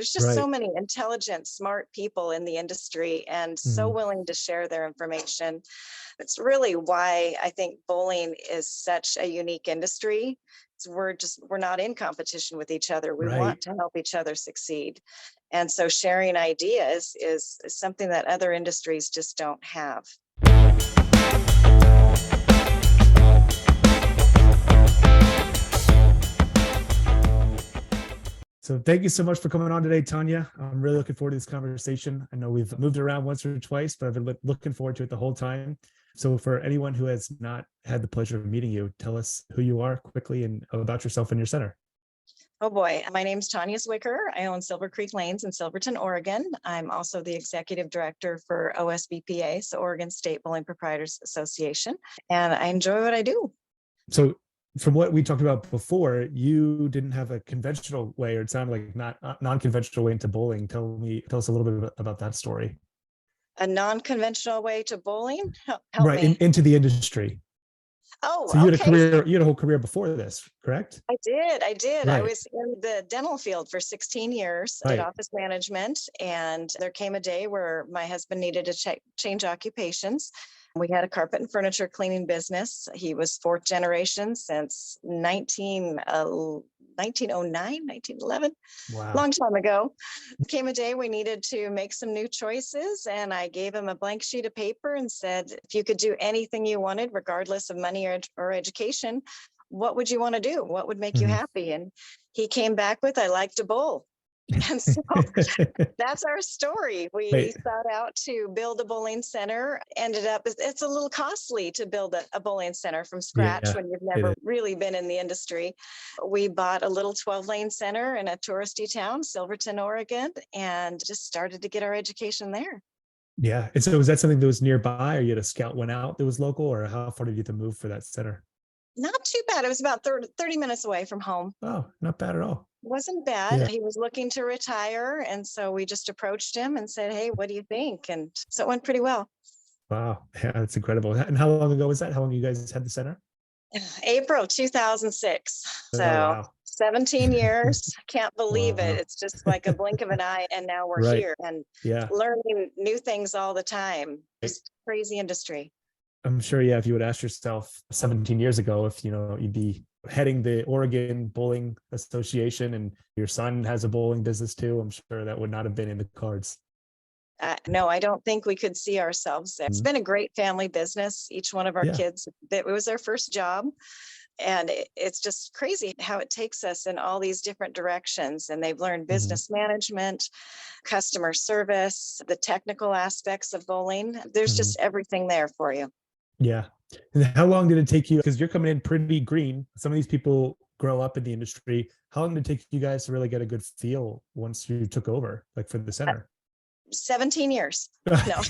There's just so Right. many intelligent, smart people in the industry and so Mhm. willing to share their information. It's really why I think bowling is such a unique industry. We're not in competition with each other. We want Right. to help each other succeed. And so sharing ideas is something that other industries just don't have. So thank you so much for coming on today, Tawnya. I'm really looking forward to this conversation. I know we've moved around once or twice, but I've been looking forward to it the whole time. So for anyone who has not had the pleasure of meeting you, tell us who you are quickly and about yourself and your center. Oh boy, my name's Tawnya Zwicker. I own Silver Creek Lanes in Silverton, Oregon. I'm also the executive director for OSBPA, so Oregon State Bowling Proprietors Association, and I enjoy what I do. So from what we talked about before, you didn't have a conventional way, or it sounded like not non-conventional way into bowling. Tell us a little bit about that story. A non-conventional way to bowling? Help Right, me. into the industry. So Oh, you had a okay. career, you had a whole career before this, correct? I did. I did. I Right, was in the dental field for 16 years, did right. office management, and there came a day where my husband needed to change occupations. We had a carpet and furniture cleaning business. He was fourth generation since 1909, 1911, Wow. long time ago. Came a day we needed to make some new choices, and I gave him a blank sheet of paper and said, if you could do anything you wanted, regardless of money or education, what would you want to do? What would make you Mhm. happy? And he came back with, I like to bowl. And so that's our story. We Wait, sought out to build a bowling center. Ended up, it's a little costly to build a bowling center from scratch yeah, when you've it never is. really been in the industry. We bought a little 12-lane center in a touristy town, Silverton, Oregon, and just started to get our education there. Yeah. And so was that something that was nearby, or you had a scout went out that was local, or how far did you have to move for that center? Not too bad. It was about 30 minutes away from home. Oh, not bad at all. Wasn't bad. Yeah. He was looking to retire. And so we just approached him and said, hey, what do you think? And so it went pretty well. Wow. Yeah, that's incredible. And how long ago was that? How long you guys had the center? April 2006. Oh, So wow. 17 years. Can't believe it. Wow. It's just like a blink of an eye. And now we're Right. here and Yeah. learning new things all the time. Just crazy industry. I'm sure, yeah, if you would ask yourself 17 years ago, if you'd be heading the Oregon Bowling Association and your son has a bowling business too, I'm sure that would not have been in the cards. No, I don't think we could see ourselves there. It's Mhm. been a great family business. Each one of our Yeah. kids, it was their first job. And it's just crazy how it takes us in all these different directions. And they've learned Mhm. business management, customer service, the technical aspects of bowling. There's Mhm. just everything there for you. Yeah. And how long did it take you? Because you're coming in pretty green. Some of these people grow up in the industry. How long did it take you guys to really get a good feel once you took over, like for the center? 17 years. No,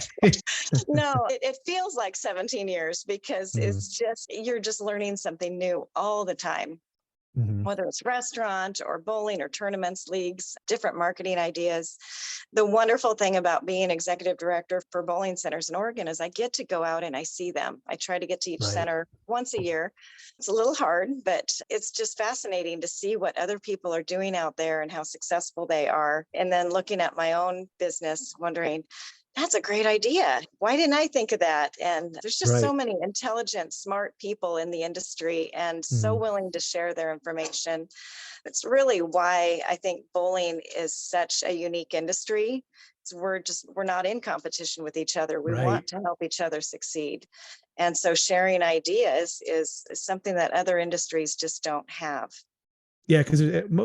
no, it feels like 17 years because Mhm. you're just learning something new all the time. Mhm. Whether it's restaurant or bowling or tournaments, leagues, different marketing ideas. The wonderful thing about being executive director for bowling centers in Oregon is I get to go out and I see them. I try to get to each Right. center once a year. It's a little hard, but it's just fascinating to see what other people are doing out there and how successful they are. And then looking at my own business, wondering, that's a great idea. Why didn't I think of that? And there's just so Right. many intelligent, smart people in the industry and so Mhm. willing to share their information. It's really why I think bowling is such a unique industry. We're not in competition with each other. We want Right. to help each other succeed. And so sharing ideas is something that other industries just don't have. Yeah, because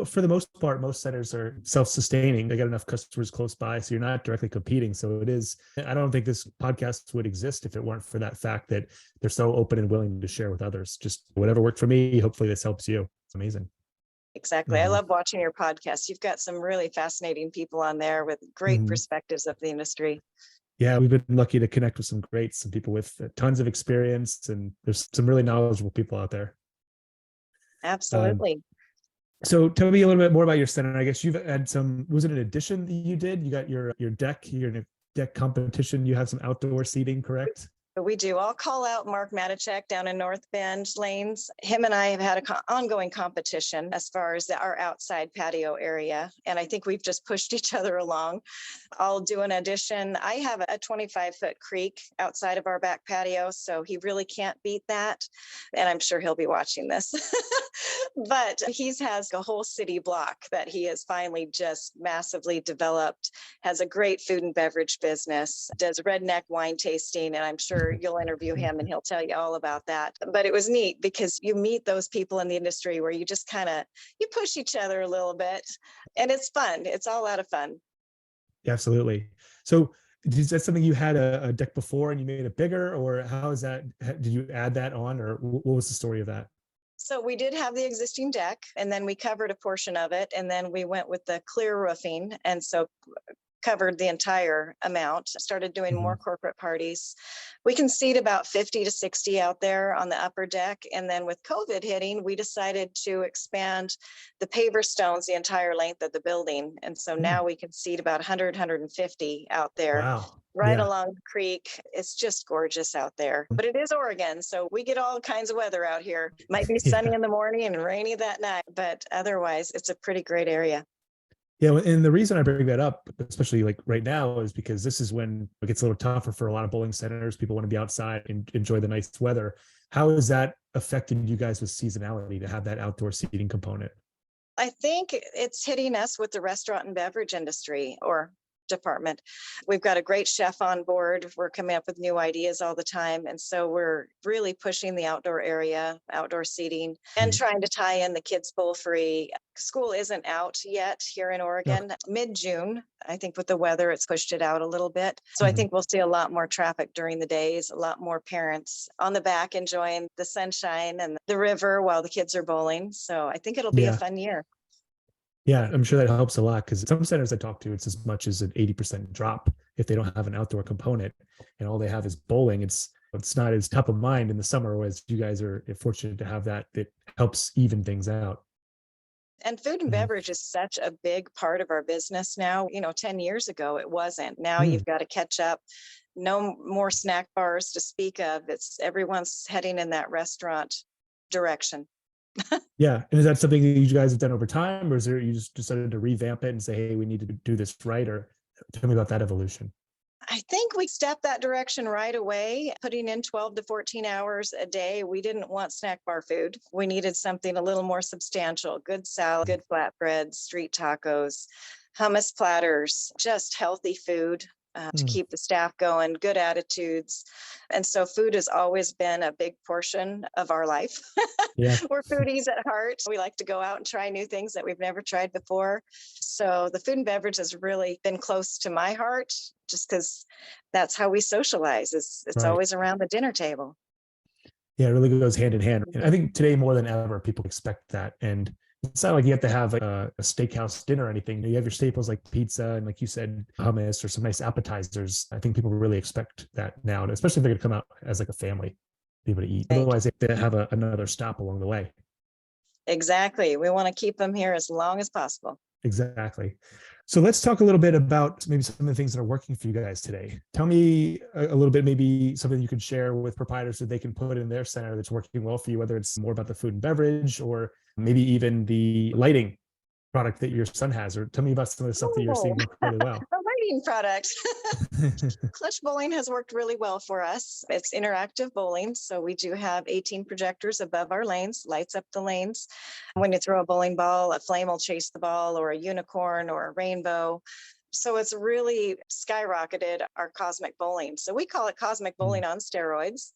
for the most part, most centers are self-sustaining. They got enough customers close by, so you're not directly competing. So it is. I don't think this podcast would exist if it weren't for that fact that they're so open and willing to share with others. Just whatever worked for me. Hopefully, this helps you. It's amazing. Exactly. I Mhm. love watching your podcast. You've got some really fascinating people on there with great Mhm. perspectives of the industry. Yeah, we've been lucky to connect with some greats, some people with tons of experience, and there's some really knowledgeable people out there. Um, Absolutely. so tell me a little bit more about your center. I guess you've had some. Was it an addition that you did? You got your deck competition. You have some outdoor seating, correct? But we do. I'll call out Mark Matichek down in North Bend Lanes. Him and I have had an ongoing competition as far as our outside patio area. And I think we've just pushed each other along. I'll do an addition. I have a 25-foot creek outside of our back patio, so he really can't beat that. And I'm sure he'll be watching this. But he has a whole city block that he has finally just massively developed, has a great food and beverage business, does redneck wine tasting, and I'm sure you'll interview him and he'll tell you all about that. But it was neat because you meet those people in the industry where you just you push each other a little bit, and it's fun. It's all out of fun. Yeah, absolutely. So is that something you had a deck before and you made it bigger, or how is that? Did you add that on, or what was the story of that? So we did have the existing deck, and then we covered a portion of it, and then we went with the clear roofing, and so covered the entire amount, started doing more corporate parties. We can seat about 50 to 60 out there on the upper deck. And then with COVID hitting, we decided to expand the paver stones the entire length of the building. And so now we can seat about 100, 150 out there. Wow. Right Yeah. along the creek. It's just gorgeous out there. But it is Oregon, so we get all kinds of weather out here. Might be sunny in the morning and rainy that night, but otherwise it's a pretty great area. Yeah, and the reason I bring that up, especially like right now, is because this is when it gets a little tougher for a lot of bowling centers. People want to be outside and enjoy the nice weather. How has that affected you guys with seasonality to have that outdoor seating component? I think it's hitting us with the restaurant and beverage industry or department. We've got a great chef on board. We're coming up with new ideas all the time. And so we're really pushing the outdoor area, outdoor seating, and trying to tie in the kids bowl free. School isn't out yet here in Oregon. Mid-June, I think with the weather, it's pushed it out a little bit. So I think we'll see a lot more traffic during the days, a lot more parents on the back enjoying the sunshine and the river while the kids are bowling. So I think it'll be a fun year. Yeah, I'm sure that helps a lot, because some centers I talk to, it's as much as an 80% drop if they don't have an outdoor component and all they have is bowling. It's not as top of mind in the summer, as you guys are fortunate to have that. It helps even things out. And food and beverage is such a big part of our business now. 10 years ago, it wasn't. Now you've got to catch up. No more snack bars to speak of. Everyone's heading in that restaurant direction. Yeah. And is that something that you guys have done over time, or is there, you just decided to revamp it and say, hey, we need to do this right? Or tell me about that evolution. I think we stepped that direction right away, putting in 12 to 14 hours a day. We didn't want snack bar food. We needed something a little more substantial, good salad, good flatbreads, street tacos, hummus platters, just healthy food. To keep the staff going, good attitudes. And so food has always been a big portion of our life. Yeah. We're foodies at heart. We like to go out and try new things that we've never tried before. So the food and beverage has really been close to my heart, just because that's how we socialize. It's always around the dinner table. Yeah, it really goes hand in hand. And I think today more than ever, people expect that. And it's not like you have to have a steakhouse dinner or anything. You have your staples like pizza and, like you said, hummus or some nice appetizers. I think people really expect that now, especially if they're going to come out as like a family, be able to eat. Otherwise, they have another stop along the way. Exactly. We want to keep them here as long as possible. Exactly. So let's talk a little bit about maybe some of the things that are working for you guys today. Tell me a little bit, maybe something you could share with proprietors that they can put in their center that's working well for you, whether it's more about the food and beverage or maybe even the lighting product that your son has, or tell me about some of the stuff that you're seeing work really well. A lighting product. Clutch Bowling has worked really well for us. It's interactive bowling. So we do have 18 projectors above our lanes, lights up the lanes. When you throw a bowling ball, a flame will chase the ball, or a unicorn or a rainbow. So it's really skyrocketed our cosmic bowling. So we call it cosmic bowling on steroids.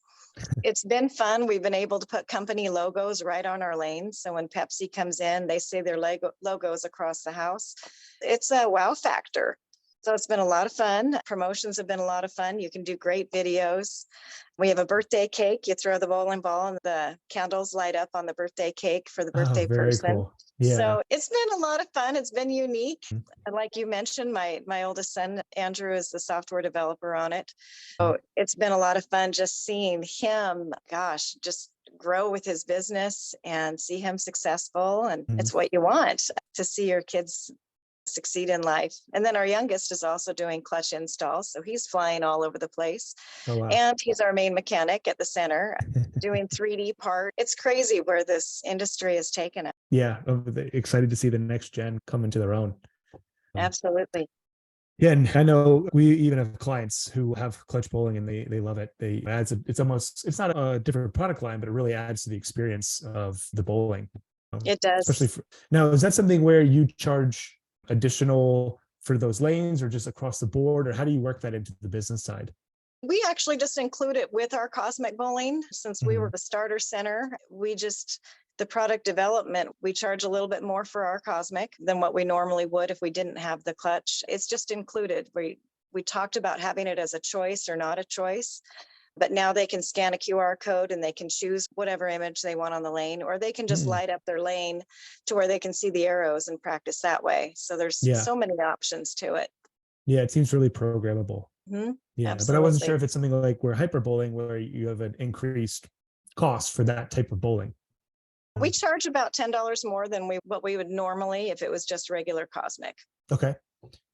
It's been fun. We've been able to put company logos right on our lanes. So when Pepsi comes in, they see their logos across the house. It's a wow factor. So it's been a lot of fun. Promotions have been a lot of fun. You can do great videos. We have a birthday cake. You throw the bowling ball and the candles light up on the birthday cake for the birthday person. Cool. Yeah. So it's been a lot of fun. It's been unique. Like you mentioned, my oldest son, Andrew, is the software developer on it. So it's been a lot of fun just seeing him, just grow with his business and see him successful. And it's what you want, to see your kids succeed in life. And then our youngest is also doing clutch installs. So he's flying all over the place. Oh, wow. And he's our main mechanic at the center doing 3D part. It's crazy where this industry has taken it. Yeah. Excited to see the next gen come into their own. Absolutely. Yeah, and I know we even have clients who have clutch bowling and they love it. It's not a different product line, but it really adds to the experience of the bowling. It does. Especially now, is that something where you charge additional for those lanes or just across the board, or how do you work that into the business side? We actually just include it with our Cosmic Bowling. Since we Mhm. were the starter center, the product development, we charge a little bit more for our Cosmic than what we normally would if we didn't have the clutch. It's just included. We talked about having it as a choice or not a choice, but now they can scan a QR code and they can choose whatever image they want on the lane, or they can just light up their lane to where they can see the arrows and practice that way. So there's Yeah. so many options to it. Yeah, it seems really programmable. Mhm. Yeah, but I wasn't sure if it's something like where hyper bowling, where you have an increased cost for that type of bowling. We charge about $10 more than what we would normally if it was just regular Cosmic. Okay.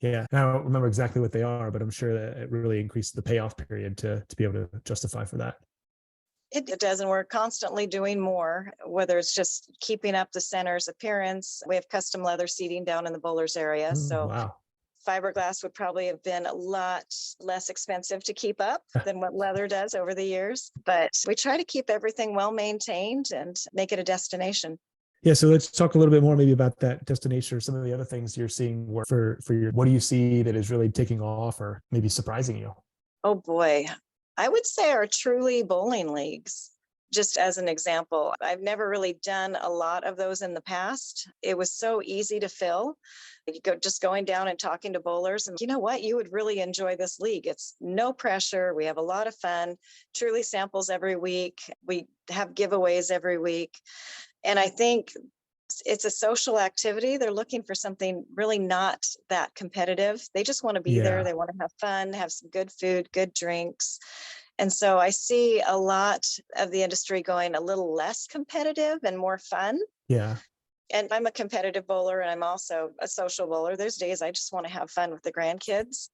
Yeah. I don't remember exactly what they are, but I'm sure that it really increased the payoff period to be able to justify for that. It does, and we're constantly doing more, whether it's just keeping up the center's appearance. We have custom leather seating down in the bowlers area. So Wow. fiberglass would probably have been a lot less expensive to keep up than what leather does over the years. But we try to keep everything well maintained and make it a destination. Yeah, so let's talk a little bit more maybe about that destination or some of the other things you're seeing for your, what do you see that is really taking off or maybe surprising you? Oh boy, I would say our truly bowling leagues. Just as an example, I've never really done a lot of those in the past. It was so easy to fill. Just going down and talking to bowlers, and you know what? You would really enjoy this league. It's no pressure. We have a lot of fun, truly samples every week. We have giveaways every week. And I think it's a social activity. They're looking for something really not that competitive. They just want to be there. Yeah. They want to have fun, have some good food, good drinks. And so I see a lot of the industry going a little less competitive and more fun. Yeah. And I'm a competitive bowler and I'm also a social bowler. There's days I just want to have fun with the grandkids.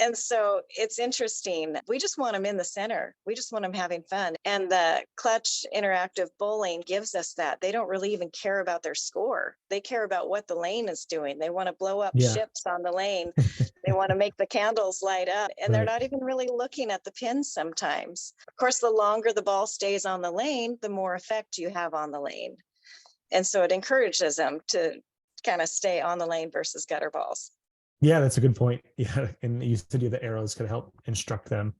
And so it's interesting. We just want them in the center. We just want them having fun. And the clutch interactive bowling gives us that. They don't really even care about their score. They care about what the lane is doing. They want to blow up ships on the lane. They want to make the candles light up. And they're not even really looking at the pins sometimes. Of course, the longer the ball stays on the lane, the more effect you have on the lane. And so it encourages them to kind of stay on the lane versus gutter balls. Yeah, that's a good point. Yeah. And you said the arrows could help instruct them,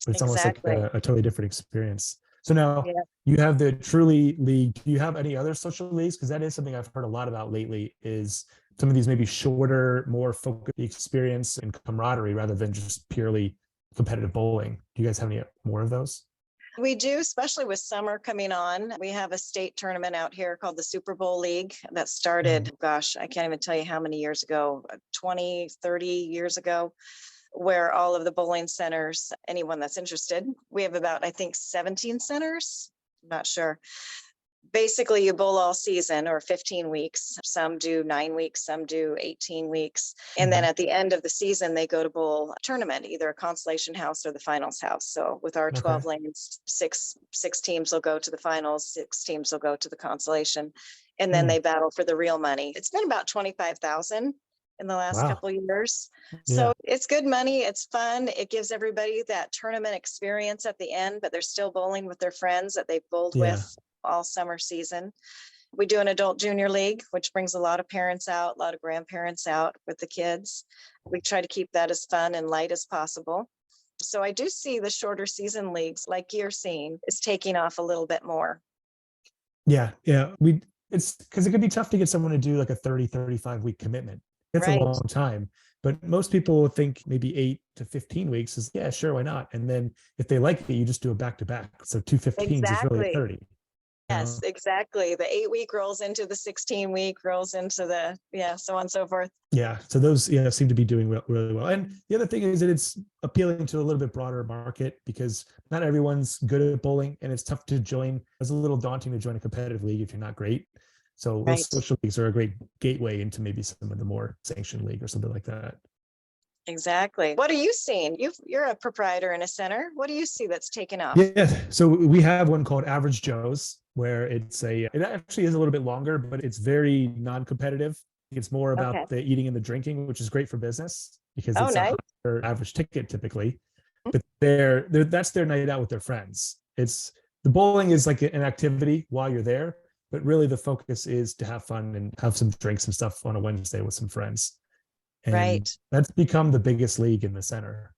but it's almost like a totally different experience. So now you have the Truly League. Do you have any other social leagues? Because that is something I've heard a lot about lately, is some of these maybe shorter, more focused experience and camaraderie rather than just purely competitive bowling. Do you guys have any more of those? We do, especially with summer coming on. We have a state tournament out here called the Super Bowl League that started, gosh, I can't even tell you how many years ago, 20, 30 years ago, where all of the bowling centers, anyone that's interested, we have about, I think, 17 centers. I'm not sure. Basically, you bowl all season or 15 weeks. Some do 9 weeks, some do 18 weeks. And then at the end of the season, they go to bowl a tournament, either a consolation house or the finals house. So with our 12 lanes, six teams will go to the finals, 6 teams will go to the consolation, and then they battle for the real money. It's been about 25,000 in the last couple of years. So it's good money. It's fun. It gives everybody that tournament experience at the end, but they're still bowling with their friends that they've bowled with all summer season. We do an adult junior league, which brings a lot of parents out, a lot of grandparents out with the kids. We try to keep that as fun and light as possible. So I do see the shorter season leagues, like you're seeing, is taking off a little bit more. Yeah. It's because it could be tough to get someone to do like a 30-35 week commitment. That's a long time. But most people think maybe 8 to 15 weeks is, yeah, sure, why not? And then if they like it, you just do a back-to-back. So 2 15s is really 30. Yes, exactly. The 8-week rolls into the 16-week, rolls into the, so on and so forth. Yeah. So those, seem to be doing really well. And the other thing is that it's appealing to a little bit broader market because not everyone's good at bowling and it's tough to join. It's a little daunting to join a competitive league if you're not great. So those Right. social leagues are a great gateway into maybe some of the more sanctioned league or something like that. Exactly. What are you seeing? You're a proprietor in a center. What do you see that's taken off? Yeah. So we have one called Average Joe's, where it actually is a little bit longer, but it's very non-competitive. It's more Okay. about the eating and the drinking, which is great for business because Oh, it's a nice. higher average ticket typically. Mm. But that's their night out with their friends. It's the bowling is like an activity while you're there, but really the focus is to have fun and have some drinks and stuff on a Wednesday with some friends. And Right. that's become the biggest league in the center.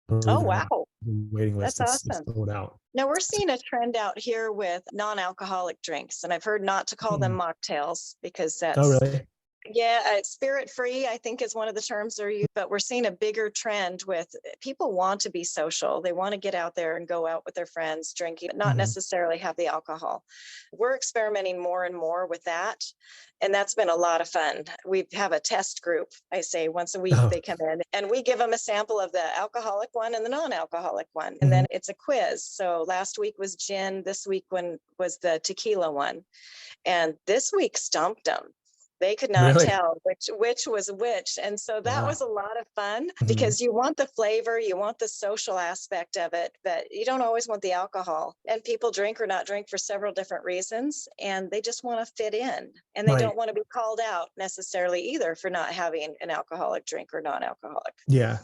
Oh, Believe it or not, wow. the waiting list That's it's awesome. sold out. Now we're seeing a trend out here with non-alcoholic drinks, and I've heard not to call them Hmm. mocktails because Oh, that's, really? yeah, spirit free, I think is one of the terms they're used, but we're seeing a bigger trend with people want to be social. They want to get out there and go out with their friends, drinking, but not Hmm. necessarily have the alcohol. We're experimenting more and more with that. And that's been a lot of fun. We have a test group, I say once a week Oh, they come in and we give them a sample of the alcoholic one and the non-alcoholic one. And mhm. then it's a quiz. So last week was gin, this week one was the tequila one. And this week stumped them. They could not Really? tell which was which. And so that was Wow. a lot of fun Mhm. because you want the flavor, you want the social aspect of it, but you don't always want the alcohol. And people drink or not drink for several different reasons, and they just want to fit in. And they don't Right. want to be called out necessarily either for not having an alcoholic drink or non-alcoholic. Yeah.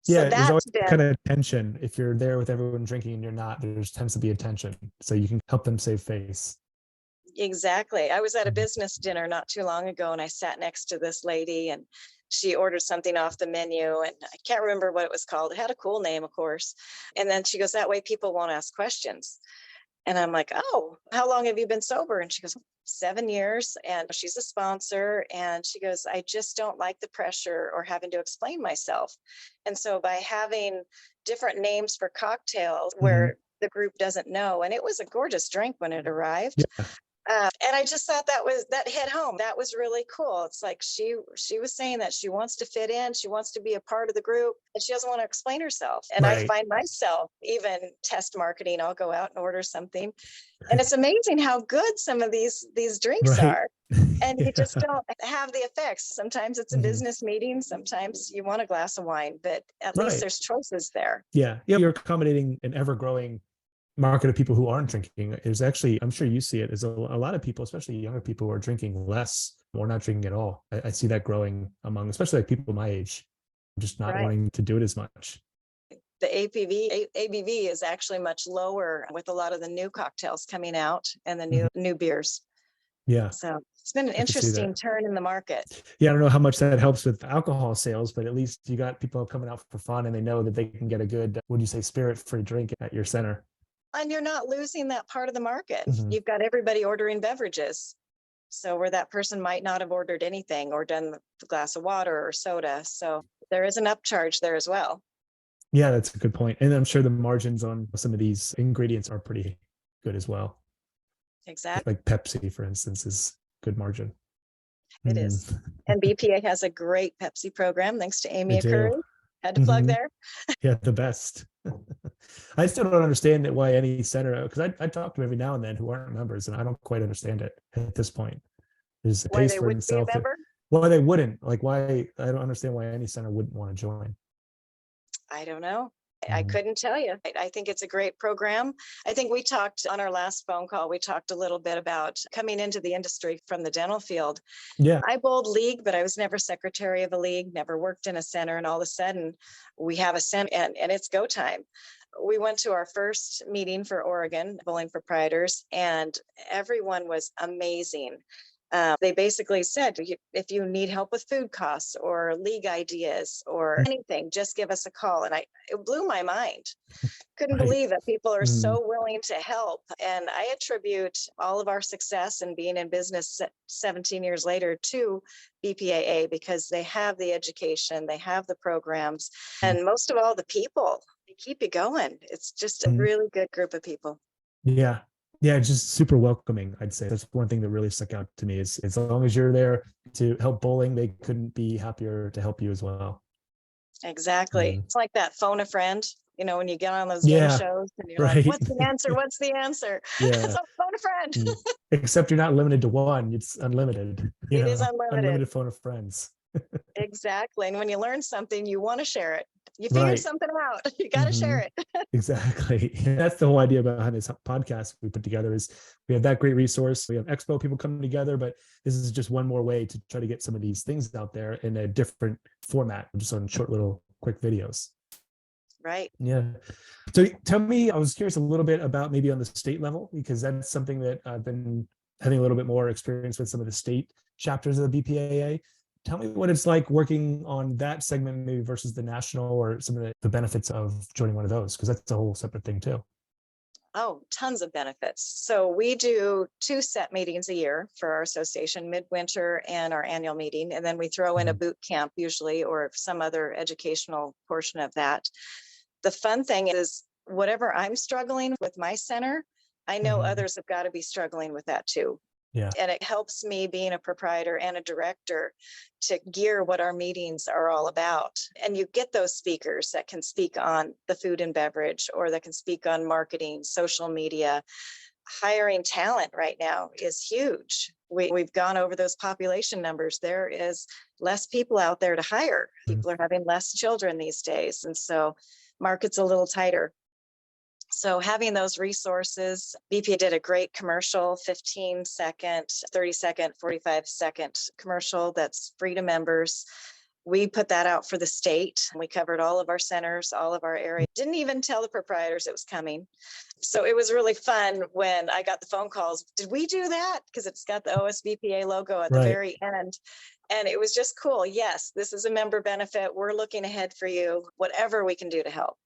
So Yeah. There's always that's been kind of tension. If you're there with everyone drinking and you're not, there's tends to be a tension. So you can help them save face. exactly. I was at a Mhm. business dinner not too long ago and I sat next to this lady and she ordered something off the menu and I can't remember what it was called. It had a cool name, of course. And then she goes, that way people won't ask questions. And I'm like, oh, how long have you been sober? And she goes, 7 years. And she's a sponsor. And she goes, I just don't like the pressure or having to explain myself. And so by having different names for cocktails Mhm. where the group doesn't know, and it was a gorgeous drink when it arrived, Yeah. and I just thought that hit home. That was really cool. It's like she was saying that she wants to fit in, she wants to be a part of the group, and she doesn't want to explain herself. And I Right. find myself even test marketing. I'll go out and order something, and it's amazing how good some of these drinks Right. are. And you just Yeah. don't have the effects. Sometimes it's a Mhm. business meeting, sometimes you want a glass of wine, but at least Right. there's choices there. Yeah. Yeah. You're accommodating an ever growing market of people who aren't drinking. There's actually, I'm sure you see it, is a lot of people, especially younger people, who are drinking less or not drinking at all. I see that growing among, especially like people my age, just not Right. wanting to do it as much. The ABV is actually much lower with a lot of the new cocktails coming out and the Mhm. new beers. Yeah, So it's been an I could see interesting that. turn in the market. Yeah, I don't know how much that helps with alcohol sales, but at least you got people coming out for fun and they know that they can get a good, would you say, spirit-free drink at your center. And you're not losing that part of the market. Mhm. You've got everybody ordering beverages. So where that person might not have ordered anything or done the glass of water or soda. So there is an upcharge there as well. Yeah, that's a good point. And I'm sure the margins on some of these ingredients are pretty good as well. Exactly. Like Pepsi, for instance, is good margin. It is. Mm, And BPA has a great Pepsi program, thanks to they Amy do. Curry. Had to plug Hmm. there. Yeah, the best. I still don't understand that why any center, because I talk to them every now and then who aren't members, and I don't quite understand it at this point. There's a Why taste they for wouldn't be a himself. member? Why they wouldn't, like why, I don't understand why any center wouldn't want to join. I don't know. I Mhm. couldn't tell you. I think it's a great program. I think we talked on our last phone call, we talked a little bit about coming into the industry from the dental field. Yeah. I bowled league, but I was never secretary of a league, never worked in a center. And all of a sudden we have a center and it's go time. We went to our first meeting for Oregon bowling proprietors and everyone was amazing. They basically said, if you need help with food costs or league ideas or anything, just give us a call. And it blew my mind. Couldn't Right. believe that people are Mhm. so willing to help. And I attribute all of our success and being in business 17 years later to BPAA because they have the education, they have the programs, and most of all, the people. They keep you going. It's just a Mhm. really good group of people. Yeah. Yeah, just super welcoming, I'd say. That's one thing that really stuck out to me is as long as you're there to help bowling, they couldn't be happier to help you as well. Exactly. Mm. It's like that phone a friend, when you get on those game Yeah, shows and you're like, right. what's the answer? What's the answer? Yeah. So phone a friend. Mm. Except you're not limited to one, it's unlimited, It is unlimited. unlimited phone of friends. Exactly. And when you learn something, you want to share it. You figured Right. something out. You got to Hmm. share it. Exactly. That's the whole idea behind this podcast we put together is we have that great resource. We have expo people coming together, but this is just one more way to try to get some of these things out there in a different format, just on short little quick videos. Right. Yeah. So tell me, I was curious a little bit about maybe on the state level, because that's something that I've been having a little bit more experience with some of the state chapters of the BPAA. Tell me what it's like working on that segment maybe versus the national, or some of the benefits of joining one of those, because that's a whole separate thing too. Oh, tons of benefits. So we do 2 set meetings a year for our association, midwinter and our annual meeting. And then we throw in a Mhm. boot camp usually, or some other educational portion of that. The fun thing is whatever I'm struggling with my center, I know Mhm. others have got to be struggling with that too. Yeah. And it helps me, being a proprietor and a director, to gear what our meetings are all about. And you get those speakers that can speak on the food and beverage, or that can speak on marketing, social media. Hiring talent right now is huge. We've gone over those population numbers. There is less people out there to hire. Mhm. People are having less children these days. And so market's a little tighter. So having those resources, BPA did a great commercial, 15-second, 30-second, 45-second commercial that's free to members. We put that out for the state. We covered all of our centers, all of our areas. Didn't even tell the proprietors it was coming. So it was really fun when I got the phone calls. Did we do that? Because it's got the OSBPA logo at the Right. very end. And it was just cool. Yes, this is a member benefit. We're looking ahead for you, whatever we can do to help.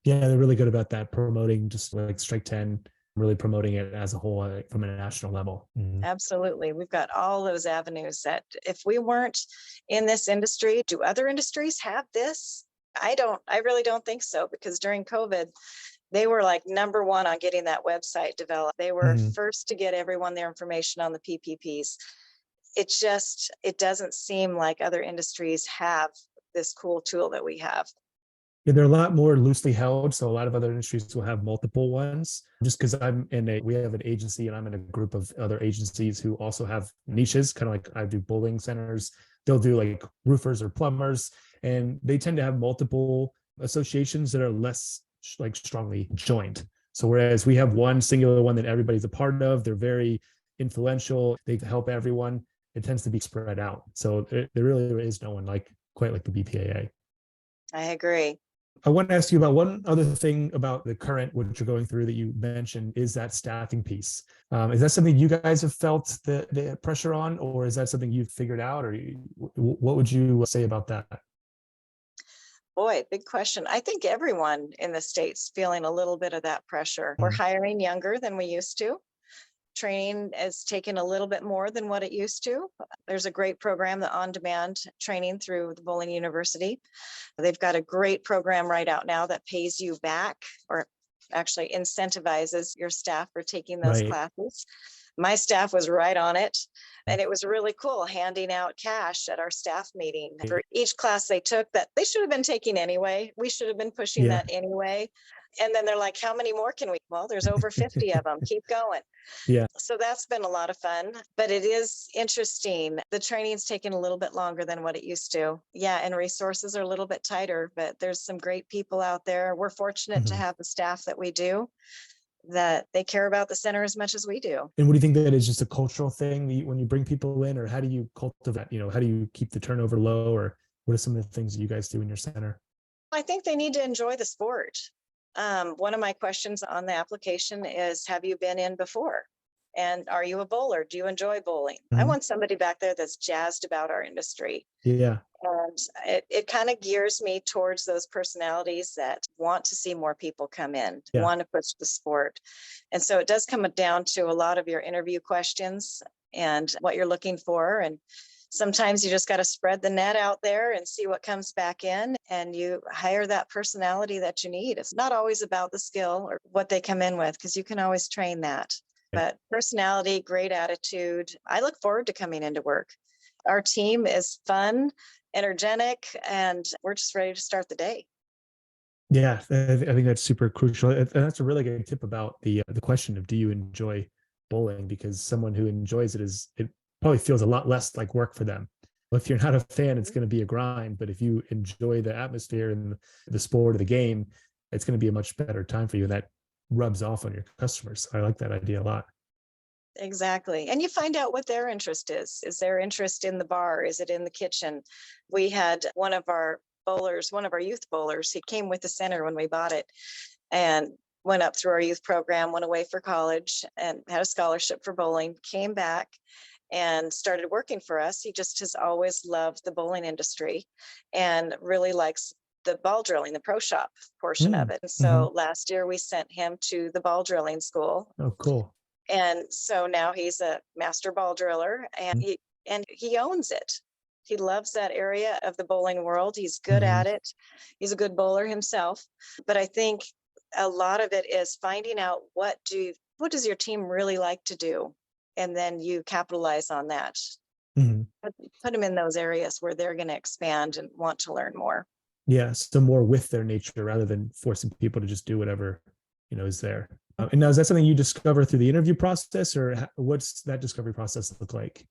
Yeah, they're really good about that, promoting just like Strike 10, really promoting it as a whole from a national level. Mhm. Absolutely. We've got all those avenues that if we weren't in this industry, do other industries have this? I really don't think so, because during COVID, they were like number one on getting that website developed. They were Mhm. first to get everyone their information on the PPPs. It doesn't seem like other industries have this cool tool that we have. Yeah, they're a lot more loosely held. So a lot of other industries will have multiple ones. Just because we have an agency and I'm in a group of other agencies who also have niches, kind of like I do bowling centers. They'll do like roofers or plumbers, and they tend to have multiple associations that are less like strongly joined. So whereas we have one singular one that everybody's a part of, they're very influential. They help everyone. It tends to be spread out. So there really is no one quite like the BPAA. I agree. I want to ask you about one other thing about the current, what you're going through that you mentioned, is that staffing piece. Is that something you guys have felt the pressure on, or is that something you've figured out, or what would you say about that? Boy, big question. I think everyone in the State's feeling a little bit of that pressure. We're hiring younger than we used to. Training is taking a little bit more than what it used to. There's a great program, the on-demand training through the Bowling University. They've got a great program right out now that pays you back, or actually incentivizes your staff for taking those Right. classes. My staff was right on it. And it was really cool handing out cash at our staff meeting for each class they took that they should have been taking anyway. We should have been pushing Yeah. that anyway. And then they're like, how many more can we? Well, there's over 50 of them. Keep going. Yeah. So that's been a lot of fun, but it is interesting. The training's taken a little bit longer than what it used to. Yeah, and resources are a little bit tighter, but there's some great people out there. We're fortunate to Mhm. have the staff that we do, that they care about the center as much as we do. And what do you think that is, just a cultural thing when you bring people in, or how do you cultivate, how do you keep the turnover low, or what are some of the things that you guys do in your center? I think they need to enjoy the sport. One of my questions on the application is, have you been in before? And are you a bowler? Do you enjoy bowling? I Mhm. want somebody back there that's jazzed about our industry. Yeah. And it kind of gears me towards those personalities that want to see more people come in, Yeah. want to push the sport. And so it does come down to a lot of your interview questions and what you're looking for. And sometimes you just got to spread the net out there and see what comes back in, and you hire that personality that you need. It's not always about the skill or what they come in with, because you can always train that. But personality, great attitude. I look forward to coming into work. Our team is fun. energetic, and we're just ready to start the day. Yeah, I think that's super crucial. And that's a really good tip about the question of, do you enjoy bowling? Because someone who enjoys it probably feels a lot less like work for them. If you're not a fan, it's going to be a grind. But if you enjoy the atmosphere and the sport of the game, it's going to be a much better time for you. And that rubs off on your customers. I like that idea a lot. Exactly. And you find out what their interest is. Is their interest in the bar? Is it in the kitchen? We had one of our bowlers, one of our youth bowlers, he came with the center when we bought it and went up through our youth program, went away for college and had a scholarship for bowling, came back and started working for us. He just has always loved the bowling industry and really likes the ball drilling, the pro shop portion of it. And so last year we sent him to the ball drilling school. Oh, cool. And so now he's a master ball driller and he owns it. He loves that area of the bowling world. He's good at it. He's a good bowler himself. But I think a lot of it is finding out what does your team really like to do? And then you capitalize on that. Put them in those areas where they're going to expand and want to learn more. Yeah, so more with their nature rather than forcing people to just do whatever, is there. And now, is that something you discover through the interview process, or what's that discovery process look like?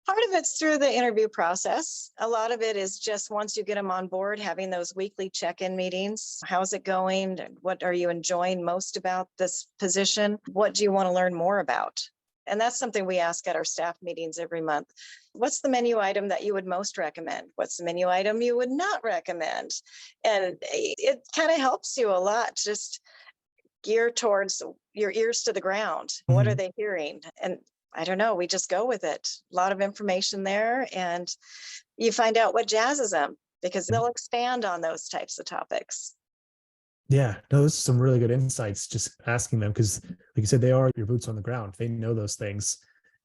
Part of it's through the interview process. A lot of it is just once you get them on board, having those weekly check-in meetings. How's it going? What are you enjoying most about this position? What do you want to learn more about? And that's something we ask at our staff meetings every month. What's the menu item that you would most recommend? What's the menu item you would not recommend? And it kind of helps you a lot, just gear towards your ears to the ground. What are they hearing? And I don't know, we just go with it. A lot of information there, and you find out what jazzes them because they'll expand on those types of topics. Yeah, no, those are some really good insights, just asking them, because like you said, they are your boots on the ground. They know those things.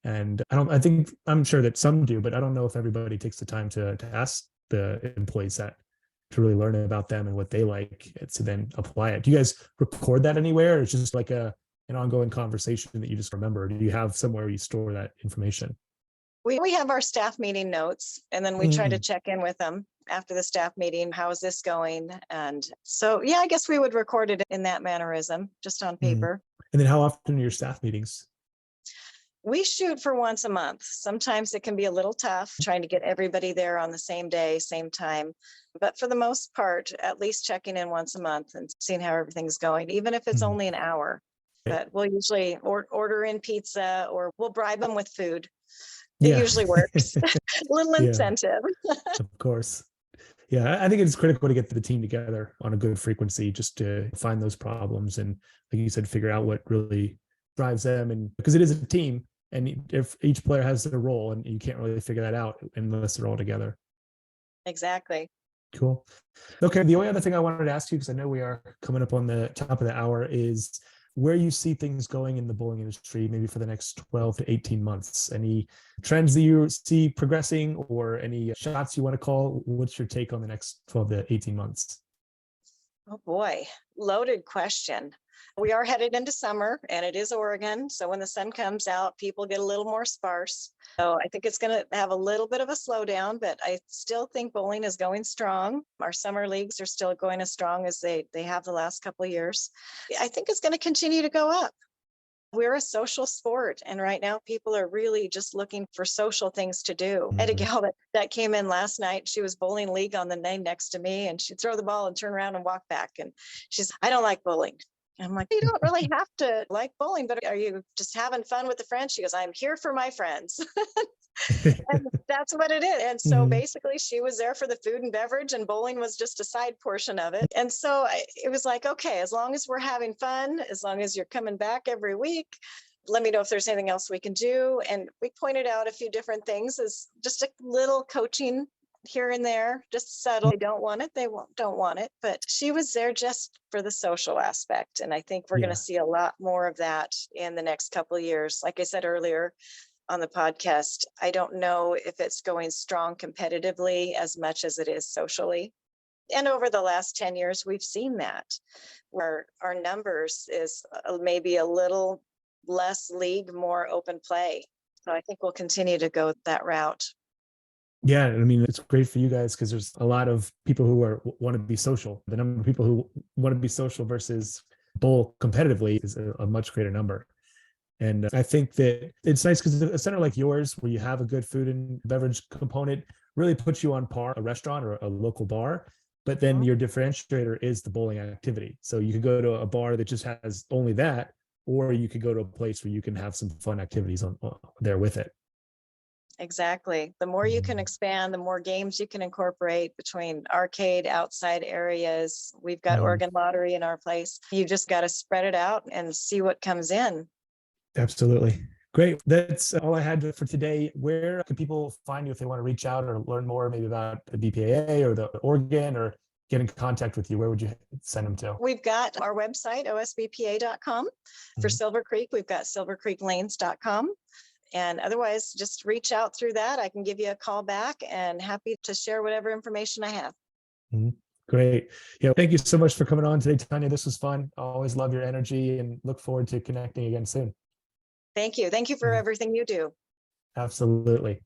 And I'm sure that some do, but I don't know if everybody takes the time to ask the employees that, to really learn about them and what they like, to then apply it. Do you guys record that anywhere, or it's just like an ongoing conversation that you just remember? Or do you have somewhere where you store that information? We have our staff meeting notes, and then we try to check in with them after the staff meeting. How is this going? And so, yeah, I guess we would record it in that mannerism, just on paper. And then how often are your staff meetings? We shoot for once a month. Sometimes it can be a little tough trying to get everybody there on the same day, same time. But for the most part, at least checking in once a month and seeing how everything's going, even if it's only an hour. But we'll usually order in pizza, or we'll bribe them with food. It usually works. A little incentive. Of course. Yeah, I think it's critical to get the team together on a good frequency, just to find those problems and, like you said, figure out what really drives them. And because it is a team, and if each player has their role, and you can't really figure that out unless they're all together. Exactly. Cool. Okay. The only other thing I wanted to ask you, because I know we are coming up on the top of the hour, is where you see things going in the bowling industry, maybe for the next 12 to 18 months. Any trends that you see progressing, or any shots you want to call? What's your take on the next 12 to 18 months? Oh boy, loaded question. We are headed into summer, and it is Oregon. So when the sun comes out, people get a little more sparse. So I think it's going to have a little bit of a slowdown, but I still think bowling is going strong. Our summer leagues are still going as strong as they have the last couple of years. I think it's going to continue to go up. We're a social sport, and right now people are really just looking for social things to do. I had a gal that came in last night. She was bowling league on the lane next to me, and she'd throw the ball and turn around and walk back. And she's, I don't like bowling. I'm like, you don't really have to like bowling, but are you just having fun with the friends? She goes, I'm here for my friends. And that's what it is. And so basically she was there for the food and beverage, and bowling was just a side portion of it. And so it was like, okay, as long as we're having fun, as long as you're coming back every week, let me know if there's anything else we can do. And we pointed out a few different things, as just a little coaching here and there, just subtle. They don't want it, don't want it. But she was there just for the social aspect. And I think we're going to see a lot more of that in the next couple of years. Like I said earlier on the podcast, I don't know if it's going strong competitively as much as it is socially. And over the last 10 years, we've seen that, where our numbers is maybe a little less league, more open play. So I think we'll continue to go that route. Yeah, I mean, it's great for you guys because there's a lot of people who want to be social. The number of people who want to be social versus bowl competitively is a much greater number. And I think that it's nice because a center like yours, where you have a good food and beverage component, really puts you on par a restaurant or a local bar. But then Mhm. your differentiator is the bowling activity. So you could go to a bar that just has only that, or you could go to a place where you can have some fun activities on there with it. Exactly. The more you can expand, the more games you can incorporate between arcade, outside areas. We've got Mhm. Oregon Lottery in our place. You just got to spread it out and see what comes in. Absolutely. Great. That's all I had for today. Where can people find you if they want to reach out or learn more maybe about the BPAA or the Oregon or get in contact with you? Where would you send them to? We've got our website, osbpa.com. For Mhm. Silver Creek, we've got silvercreeklanes.com. And otherwise, just reach out through that. I can give you a call back and happy to share whatever information I have. Mhm. Great. Yeah. Thank you so much for coming on today, Tawnya. This was fun. I always love your energy and look forward to connecting again soon. Thank you. Thank you for Mhm. everything you do. Absolutely.